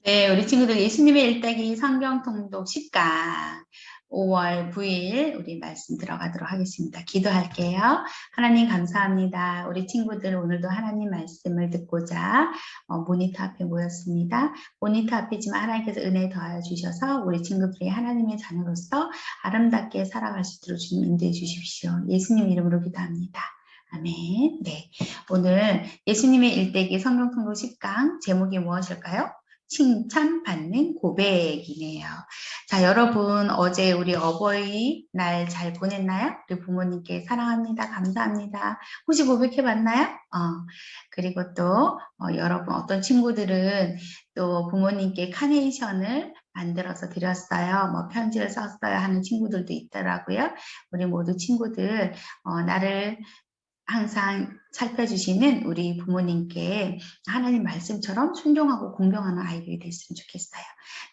네, 우리 친구들 예수님의 일대기 성경 통독 10강 5월 9일 우리 말씀 들어가도록 하겠습니다. 기도할게요. 하나님 감사합니다. 우리 친구들 오늘도 하나님 말씀을 듣고자 모니터 앞에 모였습니다. 모니터 앞이지만 하나님께서 은혜 더하여 주셔서 우리 친구들이 하나님의 자녀로서 아름답게 살아갈 수 있도록 주님 인도해 주십시오. 예수님 이름으로 기도합니다. 아멘. 네, 오늘 예수님의 일대기 성경 통독 10강 제목이 무엇일까요? 칭찬받는 고백이네요. 자, 여러분 어제 우리 어버이날 잘 보냈나요? 우리 부모님께 사랑합니다. 감사합니다. 혹시 고백해봤나요? 그리고 또 여러분 어떤 친구들은 또 부모님께 카네이션을 만들어서 드렸어요. 뭐 편지를 썼어요 하는 친구들도 있더라고요. 우리 모두 친구들 나를 항상 살펴주시는 우리 부모님께 하나님 말씀처럼 순종하고 공경하는 아이들이 됐으면 좋겠어요.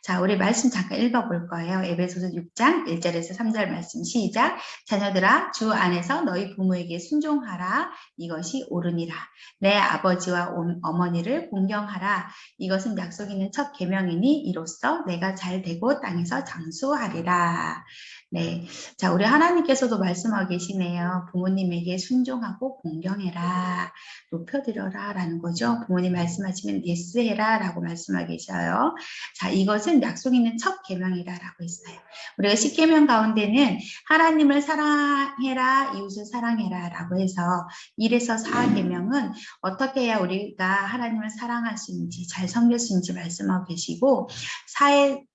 자, 우리 말씀 잠깐 읽어볼 거예요. 에베소서 6장 1절에서 3절 말씀 시작. 자녀들아 주 안에서 너희 부모에게 순종하라. 이것이 옳으니라. 내 아버지와 어머니를 공경하라. 이것은 약속 있는 첫 계명이니 이로써 내가 잘 되고 땅에서 장수하리라. 네, 자, 우리 하나님께서도 말씀하고 계시네요. 부모님에게 순종하고 공경해라, 높여드려라 라는 거죠. 부모님 말씀하시면 예스해라 라고 말씀하고 계셔요. 자, 이것은 약속 있는 첫 계명이라고 했어요. 우리가 10계명 가운데는 하나님을 사랑해라, 이웃을 사랑해라 라고 해서 1에서 4계명은 어떻게 해야 우리가 하나님을 사랑할 수 있는지, 잘 섬길 수 있는지 말씀하고 계시고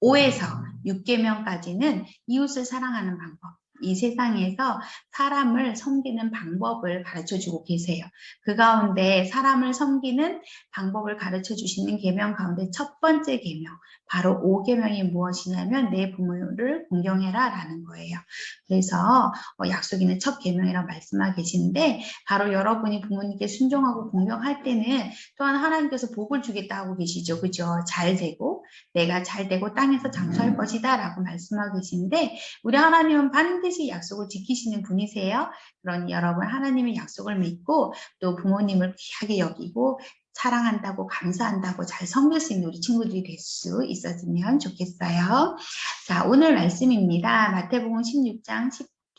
5에서 6계명까지는 이웃을 사랑하는 방법, 이 세상에서 사람을 섬기는 방법을 가르쳐주고 계세요. 그 가운데 사람을 섬기는 방법을 가르쳐주시는 계명 가운데 첫 번째 계명, 바로 5계명이 무엇이냐면 내 부모를 공경해라 라는 거예요. 그래서 약속 있는 첫 계명이라고 말씀하고 계시는데 바로 여러분이 부모님께 순종하고 공경할 때는 또한 하나님께서 복을 주겠다 하고 계시죠. 그죠? 잘 되고 내가 잘 되고 땅에서 장수할 것이다 라고 말씀하고 계신데 우리 하나님은 반드시 약속을 지키시는 분이세요. 그러니 여러분 하나님의 약속을 믿고 또 부모님을 귀하게 여기고 사랑한다고 감사한다고 잘 섬길 수 있는 우리 친구들이 될 수 있었으면 좋겠어요. 자, 오늘 말씀입니다. 마태복음 16장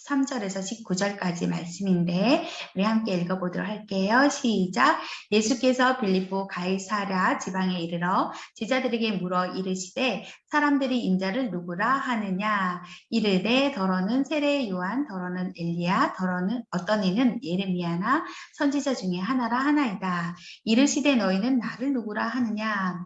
13절에서 19절까지 말씀인데 우리 함께 읽어보도록 할게요. 시작. 예수께서 빌립보 가이사랴 지방에 이르러 제자들에게 물어 이르시되 사람들이 인자를 누구라 하느냐. 이르되 더러는 세례 요한, 더러는 엘리야, 더러는 어떤 이는 예레미야나 선지자 중에 하나라 하나이다. 이르시되 너희는 나를 누구라 하느냐.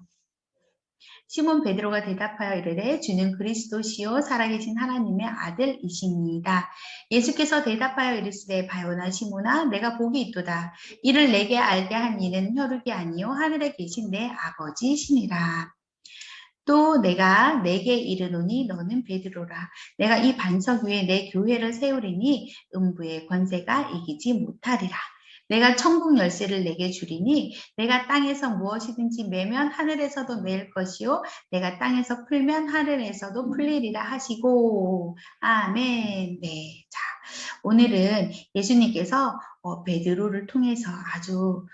시몬 베드로가 대답하여 이르되 주는 그리스도시요 살아계신 하나님의 아들이시니이다. 예수께서 대답하여 이르시되 바요나 시몬아 내가 복이 있도다. 이를 내게 알게 한 이는 혈육이 아니요 하늘에 계신 내 아버지시니라. 또 내가 내게 이르노니 너는 베드로라. 내가 이 반석 위에 내 교회를 세우리니 음부의 권세가 이기지 못하리라. 내가 천국 열쇠를 내게 주리니 내가 땅에서 무엇이든지 매면 하늘에서도 매일 것이요 내가 땅에서 풀면 하늘에서도 풀리리라 하시고 아멘. 네, 자 오늘은 예수님께서 베드로를 통해서 아주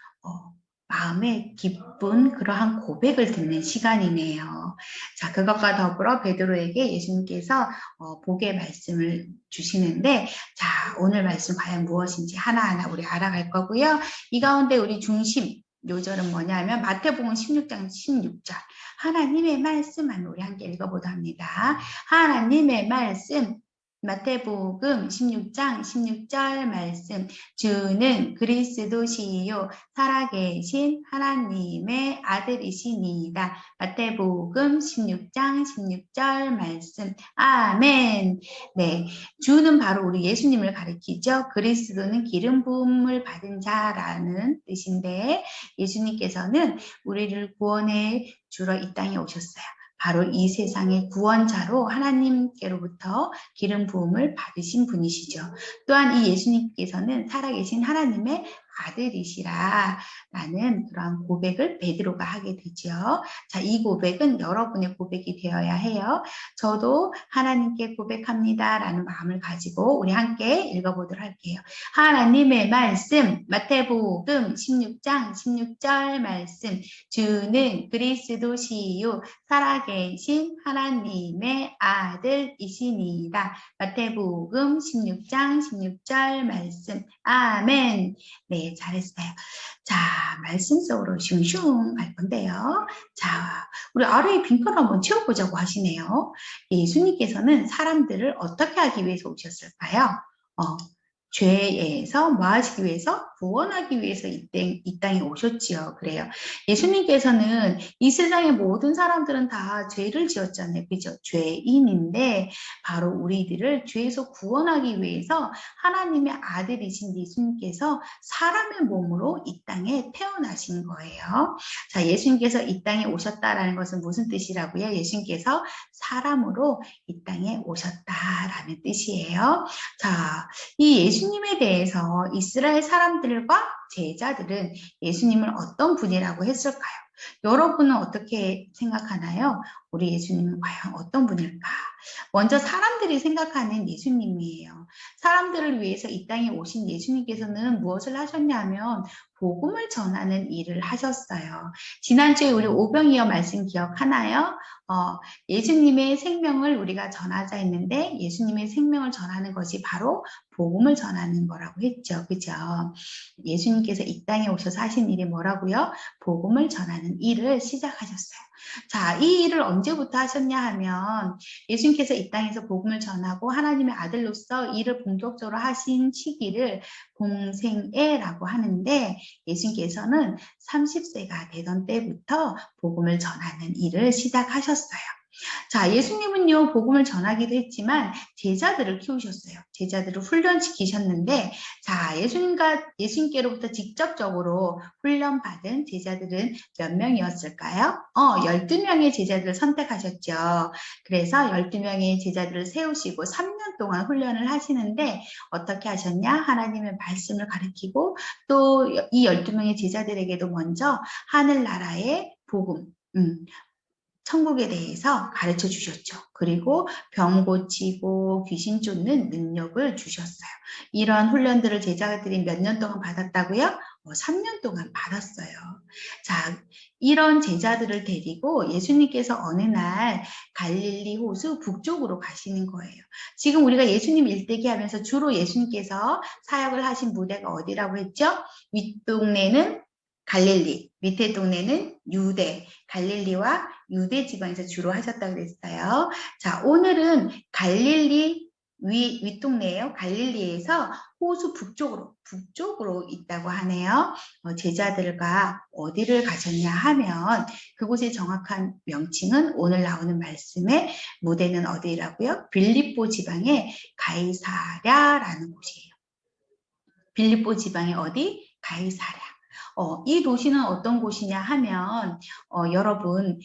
마음에 기쁜 그러한 고백을 듣는 시간이네요. 자, 그것과 더불어 베드로에게 예수님께서 복의 말씀을 주시는데 자, 오늘 말씀 과연 무엇인지 하나하나 우리 알아갈 거고요. 이 가운데 우리 중심 요절은 뭐냐면 마태복음 16장 16절 하나님의 말씀만 우리 함께 읽어보다 합니다. 하나님의 말씀 마태복음 16장 16절 말씀 주는 그리스도시요 살아계신 하나님의 아들이시니이다. 마태복음 16장 16절 말씀 아멘. 네, 주는 바로 우리 예수님을 가리키죠. 그리스도는 기름 부음을 받은 자라는 뜻인데 예수님께서는 우리를 구원해 주러 이 땅에 오셨어요. 바로 이 세상의 구원자로 하나님께로부터 기름 부음을 받으신 분이시죠. 또한 이 예수님께서는 살아계신 하나님의 아들이시라 라는 그런 고백을 베드로가 하게 되죠. 자, 이 고백은 여러분의 고백이 되어야 해요. 저도 하나님께 고백합니다 라는 마음을 가지고 우리 함께 읽어보도록 할게요. 하나님의 말씀, 마태복음 16장 16절 말씀. 주는 그리스도시요 살아계신 하나님의 아들이시니라. 마태복음 16장 16절 말씀. 아멘. 네, 잘했어요. 자, 말씀 속으로 슝슝 갈 건데요. 자, 우리 아래에 빈칸 한번 채워보자고 하시네요. 예수님께서는 사람들을 어떻게 하기 위해서 오셨을까요? 죄에서 뭐 하시기 위해서? 구원하기 위해서 이 땅에 오셨지요. 그래요. 예수님께서는 이 세상의 모든 사람들은 다 죄를 지었잖아요. 그죠? 죄인인데 바로 우리들을 죄에서 구원하기 위해서 하나님의 아들이신 예수님께서 사람의 몸으로 이 땅에 태어나신 거예요. 자, 예수님께서 이 땅에 오셨다라는 것은 무슨 뜻이라고요? 예수님께서 사람으로 이 땅에 오셨다라는 뜻이에요. 자, 이 예수님에 대해서 이스라엘 사람들과 제자들은 예수님을 어떤 분이라고 했을까요? 여러분은 어떻게 생각하나요? 우리 예수님은 과연 어떤 분일까? 먼저 사람들이 생각하는 예수님이에요. 사람들을 위해서 이 땅에 오신 예수님께서는 무엇을 하셨냐면 복음을 전하는 일을 하셨어요. 지난주에 우리 오병이어 말씀 기억하나요? 예수님의 생명을 우리가 전하자 했는데 예수님의 생명을 전하는 것이 바로 복음을 전하는 거라고 했죠. 그죠? 예수님께서 이 땅에 오셔서 하신 일이 뭐라고요? 복음을 전하는 일을 시작하셨어요. 자, 이 일을 언제부터 하셨냐 하면 예수님께서 이 땅에서 복음을 전하고 하나님의 아들로서 일을 본격적으로 하신 시기를 공생애라고 하는데 예수님께서는 30세가 되던 때부터 복음을 전하는 일을 시작하셨어요. 자, 예수님은요, 복음을 전하기도 했지만 제자들을 키우셨어요. 제자들을 훈련시키셨는데, 자, 예수님께로부터 직접적으로 훈련받은 제자들은 몇 명이었을까요? 12명의 제자들을 선택하셨죠. 그래서 12명의 제자들을 세우시고 3년 동안 훈련을 하시는데, 어떻게 하셨냐? 하나님의 말씀을 가르치고, 또 이 12명의 제자들에게도 먼저 하늘나라의 복음, 천국에 대해서 가르쳐 주셨죠. 그리고 병 고치고 귀신 쫓는 능력을 주셨어요. 이런 훈련들을 제자들이 몇 년 동안 받았다고요? 3년 동안 받았어요. 자, 이런 제자들을 데리고 예수님께서 어느 날 갈릴리 호수 북쪽으로 가시는 거예요. 지금 우리가 예수님 일대기 하면서 주로 예수님께서 사역을 하신 무대가 어디라고 했죠? 윗동네는 갈릴리, 밑에 동네는 유대, 갈릴리와 유대 지방에서 주로 하셨다고 그랬어요. 자, 오늘은 갈릴리 윗동네예요. 갈릴리에서 호수 북쪽으로 있다고 하네요. 제자들과 어디를 가셨냐 하면 그곳의 정확한 명칭은 오늘 나오는 말씀의 무대는 어디라고요? 빌립보 지방의 가이사랴라는 곳이에요. 빌립보 지방의 어디? 가이사랴. 이 도시는 어떤 곳이냐 하면 여러분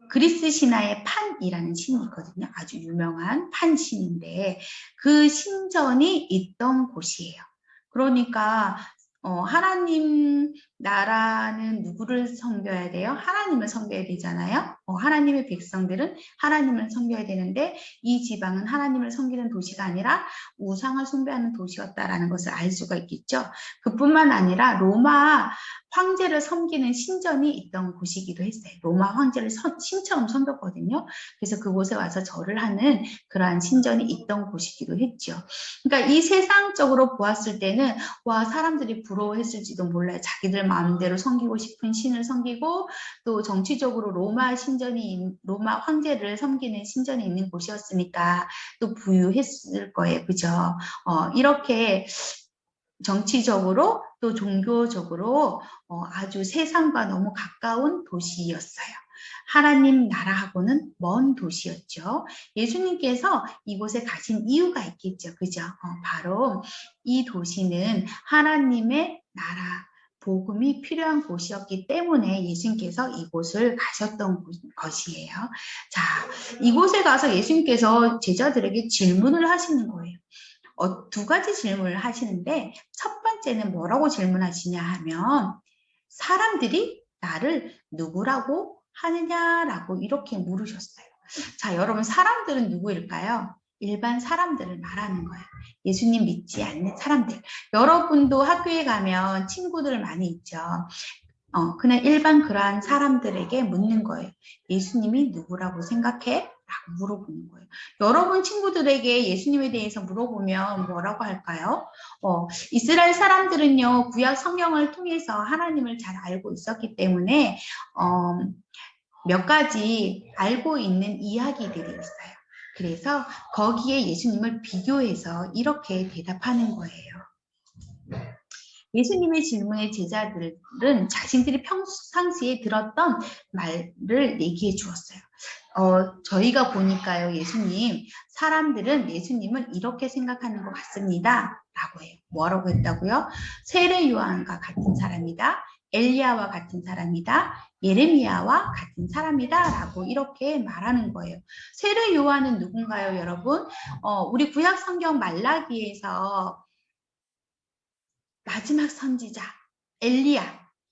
그리스 신화의 판이라는 신이 있거든요. 아주 유명한 판 신인데 그 신전이 있던 곳이에요. 그러니까 하나님 나라는 누구를 섬겨야 돼요? 하나님을 섬겨야 되잖아요. 하나님의 백성들은 하나님을 섬겨야 되는데 이 지방은 하나님을 섬기는 도시가 아니라 우상을 숭배하는 도시였다라는 것을 알 수가 있겠죠. 그뿐만 아니라 로마 황제를 섬기는 신전이 있던 곳이기도 했어요. 로마 황제를 신처럼 섬겼거든요. 그래서 그곳에 와서 절을 하는 그러한 신전이 있던 곳이기도 했죠. 그러니까 이 세상적으로 보았을 때는 와 사람들이 부러워했을지도 몰라요. 자기들 마음대로 섬기고 싶은 신을 섬기고 또 정치적으로 로마 황제를 섬기는 신전이 있는 곳이었으니까 또 부유했을 거예요. 그죠? 이렇게 정치적으로 또 종교적으로 아주 세상과 너무 가까운 도시였어요. 하나님 나라하고는 먼 도시였죠. 예수님께서 이곳에 가신 이유가 있겠죠. 그죠? 바로 이 도시는 하나님의 나라, 복음이 필요한 곳이었기 때문에 예수님께서 이곳을 가셨던 것이에요. 자, 이곳에 가서 예수님께서 제자들에게 질문을 하시는 거예요. 두 가지 질문을 하시는데 첫 번째는 뭐라고 질문하시냐 하면 사람들이 나를 누구라고 하느냐라고 이렇게 물으셨어요. 자, 여러분 사람들은 누구일까요? 일반 사람들을 말하는 거예요. 예수님 믿지 않는 사람들. 여러분도 학교에 가면 친구들 많이 있죠. 그냥 일반 그러한 사람들에게 묻는 거예요. 예수님이 누구라고 생각해? 라고 물어보는 거예요. 여러분 친구들에게 예수님에 대해서 물어보면 뭐라고 할까요? 이스라엘 사람들은요, 구약 성경을 통해서 하나님을 잘 알고 있었기 때문에, 몇 가지 알고 있는 이야기들이 있어요. 그래서 거기에 예수님을 비교해서 이렇게 대답하는 거예요. 예수님의 질문에 제자들은 자신들이 평상시에 들었던 말을 얘기해 주었어요. 저희가 보니까요, 사람들은 예수님을 이렇게 생각하는 것 같습니다. 라고 해요. 뭐라고 했다고요? 세례 요한과 같은 사람이다. 엘리야와 같은 사람이다. 예레미야와 같은 사람이다. 라고 이렇게 말하는 거예요. 세례 요한은 누군가요, 여러분? 우리 구약 성경 말라기에서 마지막 선지자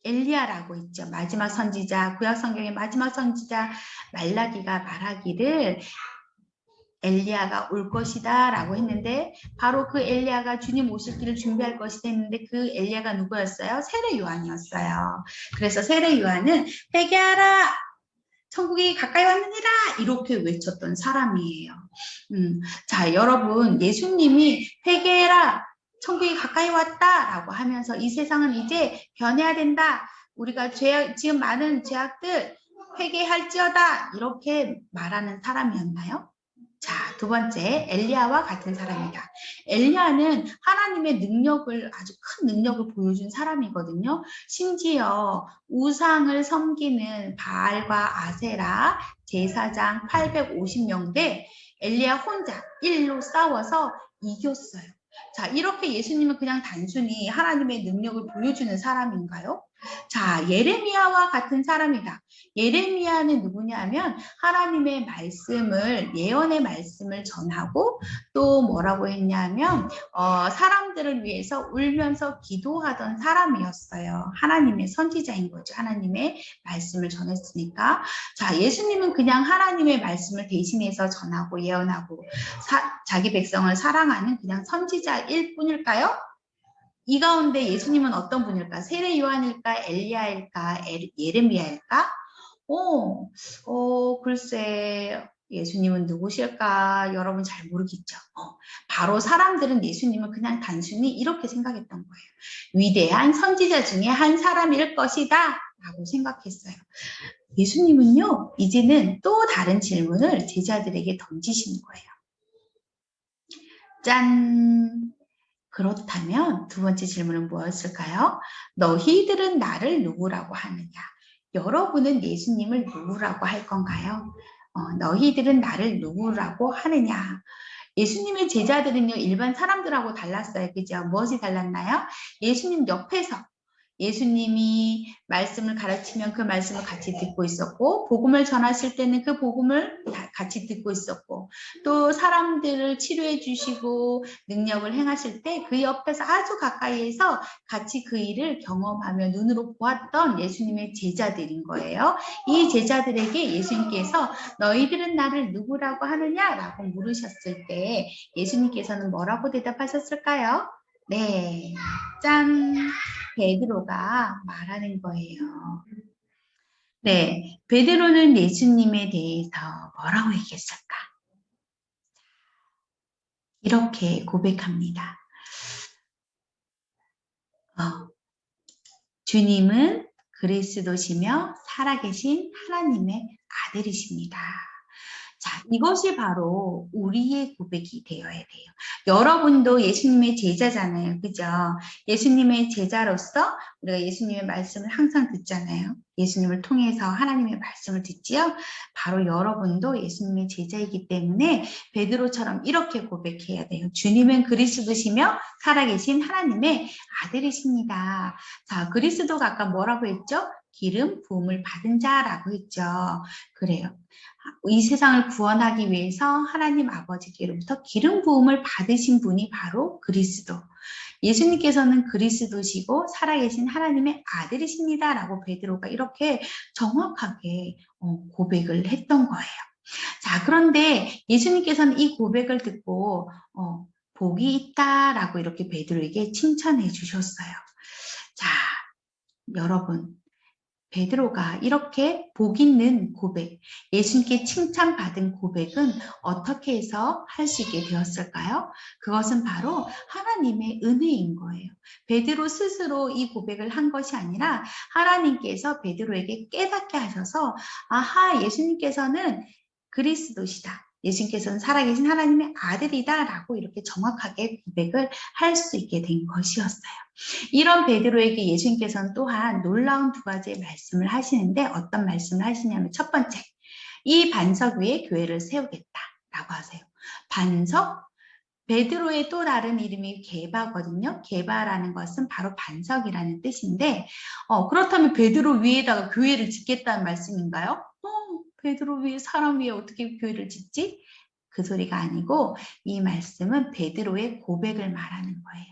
엘리야라고 있죠. 마지막 선지자, 구약 성경의 마지막 선지자 말라기가 말하기를 엘리야가 올 것이다 라고 했는데 바로 그 엘리야가 주님 오실 길을 준비할 것이다 했는데 그 엘리야가 누구였어요? 세례 요한이었어요. 그래서 세례 요한은 회개하라! 천국이 가까이 왔느니라! 이렇게 외쳤던 사람이에요. 자, 여러분 예수님이 회개해라! 천국이 가까이 왔다라고 하면서 이 세상은 이제 변해야 된다. 우리가 지금 많은 죄악들 회개할지어다. 이렇게 말하는 사람이었나요? 자, 두 번째, 엘리야와 같은 사람이다. 엘리야는 하나님의 능력을, 아주 큰 능력을 보여준 사람이거든요. 심지어 우상을 섬기는 바알과 아세라 제사장 850명 대 엘리야 혼자 일로 싸워서 이겼어요. 자, 이렇게 예수님은 그냥 단순히 하나님의 능력을 보여주는 사람인가요? 자, 예레미야와 같은 사람이다. 예레미야는 누구냐면 하나님의 말씀을, 예언의 말씀을 전하고 또 뭐라고 했냐면 사람들을 위해서 울면서 기도하던 사람이었어요. 하나님의 선지자인 거죠. 하나님의 말씀을 전했으니까. 자, 예수님은 그냥 하나님의 말씀을 대신해서 전하고 예언하고 자기 백성을 사랑하는 그냥 선지자일 뿐일까요? 이 가운데 예수님은 어떤 분일까? 세례 요한일까? 엘리야일까? 예레미야일까? 글쎄 예수님은 누구실까? 여러분 잘 모르겠죠. 바로 사람들은 예수님을 그냥 단순히 이렇게 생각했던 거예요. 위대한 선지자 중에 한 사람일 것이다 라고 생각했어요. 예수님은요, 이제는 또 다른 질문을 제자들에게 던지시는 거예요. 짠! 그렇다면 두 번째 질문은 뭐였을까요? 너희들은 나를 누구라고 하느냐? 여러분은 예수님을 누구라고 할 건가요? 너희들은 나를 누구라고 하느냐? 예수님의 제자들은요, 일반 사람들하고 달랐어요. 그죠? 무엇이 달랐나요? 예수님 옆에서 예수님이 말씀을 가르치면 그 말씀을 같이 듣고 있었고, 복음을 전하실 때는 그 복음을 같이 듣고 있었고, 또 사람들을 치료해 주시고 능력을 행하실 때 그 옆에서 아주 가까이에서 같이 그 일을 경험하며 눈으로 보았던 예수님의 제자들인 거예요. 이 제자들에게 예수님께서 너희들은 나를 누구라고 하느냐라고 물으셨을 때 예수님께서는 뭐라고 대답하셨을까요? 네, 짠! 베드로가 말하는 거예요. 네, 베드로는 예수님에 대해서 뭐라고 얘기했을까? 이렇게 고백합니다. 주님은 그리스도시며 살아계신 하나님의 아들이십니다. 자, 이것이 바로 우리의 고백이 되어야 돼요. 여러분도 예수님의 제자잖아요. 그죠? 예수님의 제자로서 우리가 예수님의 말씀을 항상 듣잖아요. 예수님을 통해서 하나님의 말씀을 듣지요. 바로 여러분도 예수님의 제자이기 때문에 베드로처럼 이렇게 고백해야 돼요. 주님은 그리스도시며 살아계신 하나님의 아들이십니다. 자, 그리스도가 아까 뭐라고 했죠? 기름 부음을 받은 자라고 했죠. 그래요. 이 세상을 구원하기 위해서 하나님 아버지께로부터 기름 부음을 받으신 분이 바로 그리스도. 예수님께서는 그리스도시고 살아계신 하나님의 아들이십니다. 라고 베드로가 이렇게 정확하게 고백을 했던 거예요. 자, 그런데 예수님께서는 이 고백을 듣고 복이 있다라고 이렇게 베드로에게 칭찬해 주셨어요. 자, 여러분, 베드로가 이렇게 복 있는 고백, 예수님께 칭찬받은 고백은 어떻게 해서 할 수 있게 되었을까요? 그것은 바로 하나님의 은혜인 거예요. 베드로 스스로 이 고백을 한 것이 아니라 하나님께서 베드로에게 깨닫게 하셔서 아하, 예수님께서는 그리스도시다. 예수님께서는 살아계신 하나님의 아들이다 라고 이렇게 정확하게 고백을 할 수 있게 된 것이었어요. 이런 베드로에게 예수님께서는 또한 놀라운 두 가지의 말씀을 하시는데 어떤 말씀을 하시냐면 첫 번째, 이 반석 위에 교회를 세우겠다라고 하세요. 반석? 베드로의 또 다른 이름이 게바거든요. 게바라는 것은 바로 반석이라는 뜻인데 그렇다면 베드로 위에다가 교회를 짓겠다는 말씀인가요? 베드로 위에 사람 위에 어떻게 교회를 짓지? 그 소리가 아니고 이 말씀은 베드로의 고백을 말하는 거예요.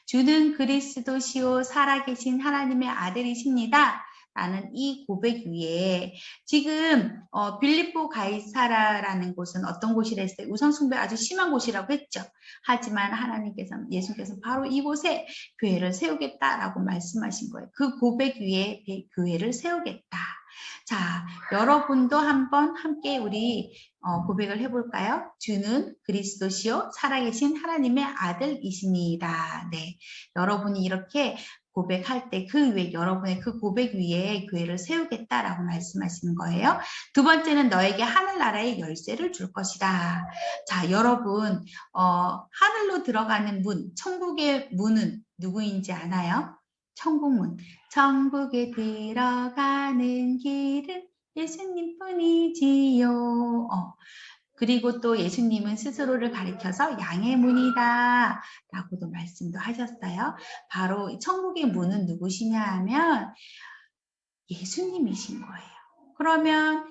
주는 그리스도시요 살아계신 하나님의 아들이십니다. 라는 이 고백 위에 지금 빌립보 가이사라라는 곳은 어떤 곳이라 했어요? 우상숭배 아주 심한 곳이라고 했죠. 하지만 하나님께서는 예수님께서 바로 이곳에 교회를 세우겠다라고 말씀하신 거예요. 그 고백 위에 교회를 세우겠다. 자, 여러분도 한번 함께 우리 고백을 해볼까요? 주는 그리스도시요 살아계신 하나님의 아들이십니다. 네, 여러분이 이렇게 고백할 때 그 위에 여러분의 그 고백 위에 교회를 세우겠다라고 말씀하시는 거예요. 두 번째는 너에게 하늘나라의 열쇠를 줄 것이다. 자, 여러분 하늘로 들어가는 문, 천국의 문은 누구인지 아나요? 천국문. 천국에 들어가는 길은 예수님뿐이지요. 그리고 또 예수님은 스스로를 가리켜서 양의 문이다 라고도 말씀도 하셨어요. 바로 천국의 문은 누구시냐 하면 예수님이신 거예요. 그러면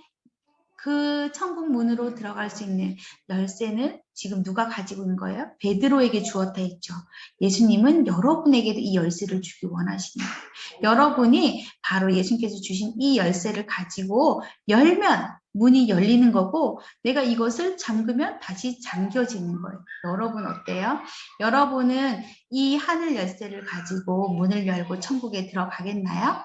그 천국 문으로 들어갈 수 있는 열쇠는 지금 누가 가지고 있는 거예요? 베드로에게 주었다 했죠. 예수님은 여러분에게도 이 열쇠를 주기 원하시는 거예요. 여러분이 바로 예수님께서 주신 이 열쇠를 가지고 열면 문이 열리는 거고 내가 이것을 잠그면 다시 잠겨지는 거예요. 여러분 어때요? 여러분은 이 하늘 열쇠를 가지고 문을 열고 천국에 들어가겠나요?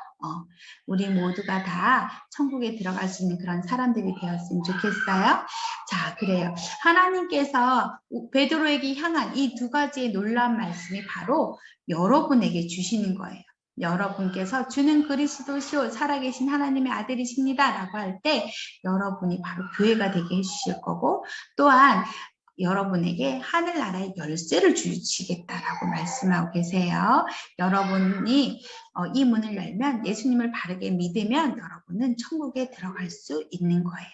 우리 모두가 다 천국에 들어갈 수 있는 그런 사람들이 되었으면 좋겠어요. 자, 그래요. 하나님께서 베드로에게 향한 이 두 가지의 놀라운 말씀이 바로 여러분에게 주시는 거예요. 여러분께서 주는 그리스도시요 살아계신 하나님의 아들이십니다 라고 할 때 여러분이 바로 교회가 되게 해주실 거고 또한 여러분에게 하늘나라의 열쇠를 주시겠다라고 말씀하고 계세요. 여러분이 이 문을 열면 예수님을 바르게 믿으면 여러분은 천국에 들어갈 수 있는 거예요.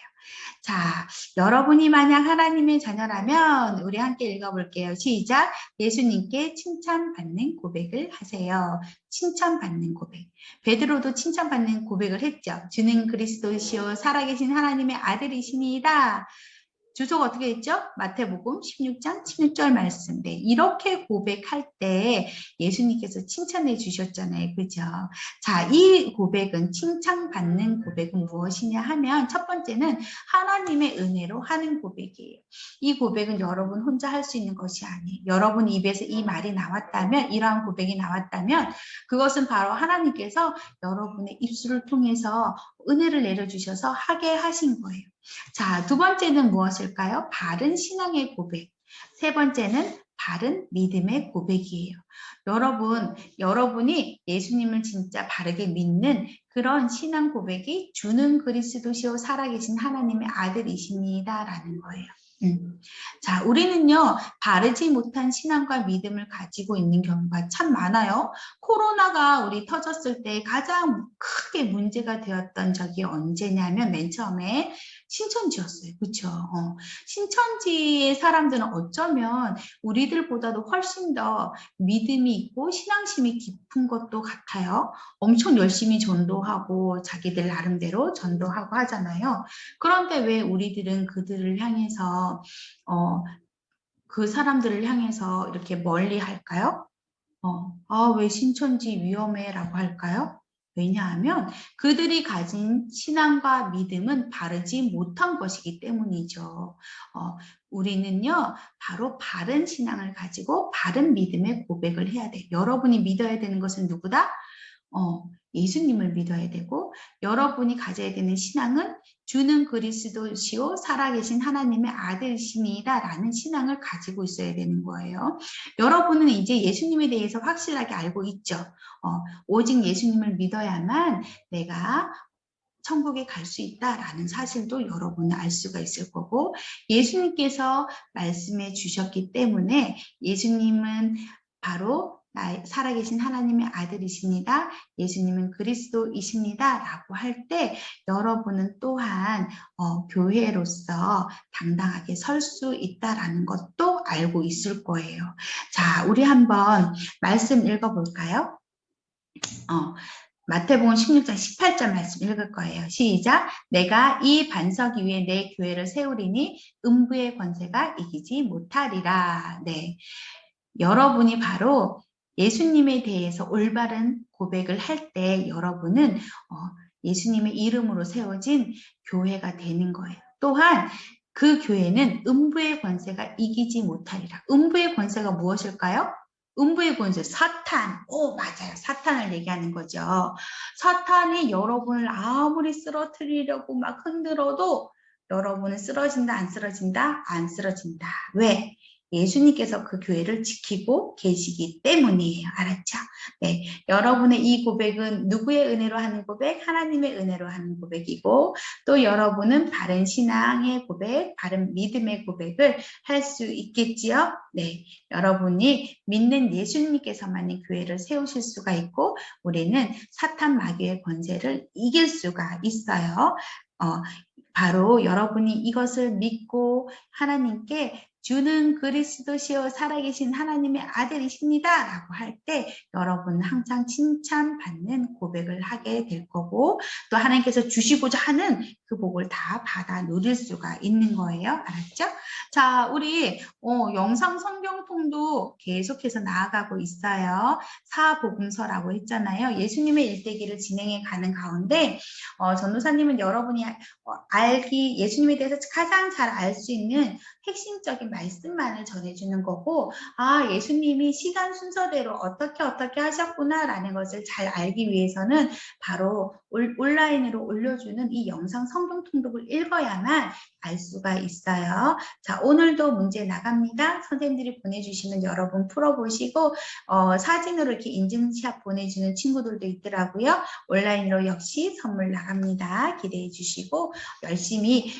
자, 여러분이 만약 하나님의 자녀라면 우리 함께 읽어볼게요. 시작! 예수님께 칭찬받는 고백을 하세요. 칭찬받는 고백. 베드로도 칭찬받는 고백을 했죠. 주는 그리스도시요 살아계신 하나님의 아들이십니다. 주소가 어떻게 했죠? 마태복음 16장 16절 말씀. 네, 이렇게 고백할 때 예수님께서 칭찬해 주셨잖아요. 그죠? 자, 이 고백은 칭찬받는 고백은 무엇이냐 하면 첫 번째는 하나님의 은혜로 하는 고백이에요. 이 고백은 여러분 혼자 할 수 있는 것이 아니에요. 여러분 입에서 이 말이 나왔다면 이러한 고백이 나왔다면 그것은 바로 하나님께서 여러분의 입술을 통해서 은혜를 내려주셔서 하게 하신 거예요. 자, 두 번째는 무엇일까요? 바른 신앙의 고백. 세 번째는 바른 믿음의 고백이에요. 여러분이 예수님을 진짜 바르게 믿는 그런 신앙 고백이 주는 그리스도시요 살아계신 하나님의 아들이십니다 라는 거예요. 자, 우리는요, 바르지 못한 신앙과 믿음을 가지고 있는 경우가 참 많아요. 코로나가 우리 터졌을 때 가장 크게 문제가 되었던 적이 언제냐면 맨 처음에 신천지였어요. 그렇죠? 신천지의 사람들은 어쩌면 우리들보다도 훨씬 더 믿음이 있고 신앙심이 깊은 것도 같아요. 엄청 열심히 전도하고 자기들 나름대로 전도하고 하잖아요. 그런데 왜 우리들은 그들을 향해서 그 사람들을 향해서 이렇게 멀리 할까요? 왜 신천지 위험해라고 할까요? 왜냐하면 그들이 가진 신앙과 믿음은 바르지 못한 것이기 때문이죠. 우리는요, 바로 바른 신앙을 가지고 바른 믿음의 고백을 해야 돼요. 여러분이 믿어야 되는 것은 누구다? 예수님을 믿어야 되고, 여러분이 가져야 되는 신앙은 주는 그리스도시요 살아계신 하나님의 아들이시니이다 라는 신앙을 가지고 있어야 되는 거예요. 여러분은 이제 예수님에 대해서 확실하게 알고 있죠. 오직 예수님을 믿어야만 내가 천국에 갈 수 있다라는 사실도 여러분은 알 수가 있을 거고, 예수님께서 말씀해 주셨기 때문에 예수님은 바로 살아계신 하나님의 아들이십니다. 예수님은 그리스도이십니다. 라고 할 때 여러분은 또한 교회로서 당당하게 설 수 있다라는 것도 알고 있을 거예요. 자, 우리 한번 말씀 읽어볼까요? 마태복음 16장 18절 말씀 읽을 거예요. 시작. 내가 이 반석 위에 내 교회를 세우리니 음부의 권세가 이기지 못하리라. 네, 여러분이 바로 예수님에 대해서 올바른 고백을 할 때 여러분은 예수님의 이름으로 세워진 교회가 되는 거예요. 또한 그 교회는 음부의 권세가 이기지 못하리라. 음부의 권세가 무엇일까요? 음부의 권세, 사탄. 맞아요. 사탄을 얘기하는 거죠. 사탄이 여러분을 아무리 쓰러뜨리려고 막 흔들어도 여러분은 쓰러진다, 안 쓰러진다? 안 쓰러진다. 왜? 예수님께서 그 교회를 지키고 계시기 때문이에요. 알았죠? 네, 여러분의 이 고백은 누구의 은혜로 하는 고백? 하나님의 은혜로 하는 고백이고, 또 여러분은 바른 신앙의 고백, 바른 믿음의 고백을 할 수 있겠지요? 네, 여러분이 믿는 예수님께서만이 교회를 세우실 수가 있고, 우리는 사탄 마귀의 권세를 이길 수가 있어요. 바로 여러분이 이것을 믿고 하나님께 주는 그리스도시요 살아계신 하나님의 아들이십니다 라고 할 때 여러분은 항상 칭찬받는 고백을 하게 될 거고, 또 하나님께서 주시고자 하는 그 복을 다 받아 누릴 수가 있는 거예요. 알았죠? 자, 우리 영상 성경통도 계속해서 나아가고 있어요. 사복음서라고 했잖아요. 예수님의 일대기를 진행해 가는 가운데 전도사님은 여러분이 예수님에 대해서 가장 잘 알 수 있는 핵심적인 말씀만을 전해주는 거고, 예수님이 시간 순서대로 어떻게 하셨구나라는 것을 잘 알기 위해서는 바로 온라인으로 올려주는 이 영상 성경 통독을 읽어야만 알 수가 있어요. 자, 오늘도 문제 나갑니다. 선생님들이 보내주시면 여러분 풀어보시고, 사진으로 이렇게 인증샷 보내주는 친구들도 있더라고요. 온라인으로 역시 선물 나갑니다. 기대해 주시고 열심히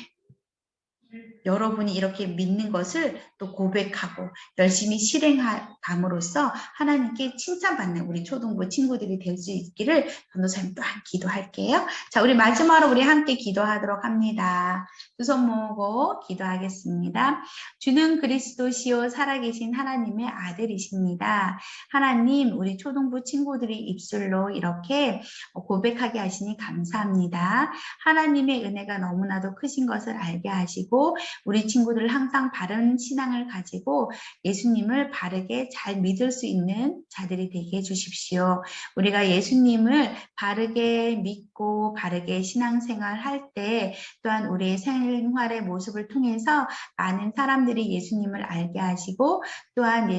여러분이 이렇게 믿는 것을 또 고백하고 열심히 실행함으로써 하나님께 칭찬받는 우리 초등부 친구들이 될 수 있기를 전도사님 또한 기도할게요. 자, 우리 마지막으로 우리 함께 기도하도록 합니다. 두 손 모으고 기도하겠습니다. 주는 그리스도시요 살아계신 하나님의 아들이십니다. 하나님, 우리 초등부 친구들이 입술로 이렇게 고백하게 하시니 감사합니다. 하나님의 은혜가 너무나도 크신 것을 알게 하시고 우리 친구들 항상 바른 신앙을 가지고 예수님을 바르게 잘 믿을 수 있는 자들이 되게 해주십시오. 우리가 예수님을 바르게 믿고 바르게 신앙생활 할 때 또한 우리의 생활의 모습을 통해서 많은 사람들이 예수님을 알게 하시고 또한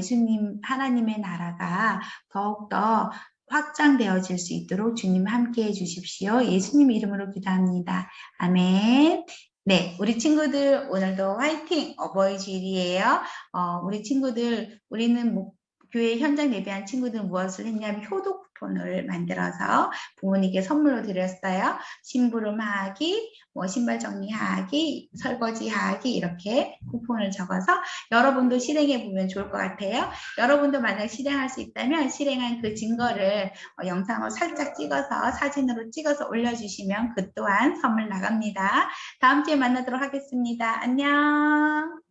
하나님의 나라가 더욱더 확장되어질 수 있도록 주님 함께해 주십시오. 예수님 이름으로 기도합니다. 아멘. 네, 우리 친구들 오늘도 화이팅! 어버이 주일이에요. 우리 친구들, 우리는 교회 현장 예배한 친구들은 무엇을 했냐면 효도 쿠폰을 만들어서 부모님께 선물로 드렸어요. 심부름하기, 뭐 신발 정리하기, 설거지하기 이렇게 쿠폰을 적어서 여러분도 실행해 보면 좋을 것 같아요. 여러분도 만약 실행할 수 있다면 실행한 그 증거를 영상으로 살짝 찍어서 사진으로 찍어서 올려주시면 그 또한 선물 나갑니다. 다음 주에 만나도록 하겠습니다. 안녕.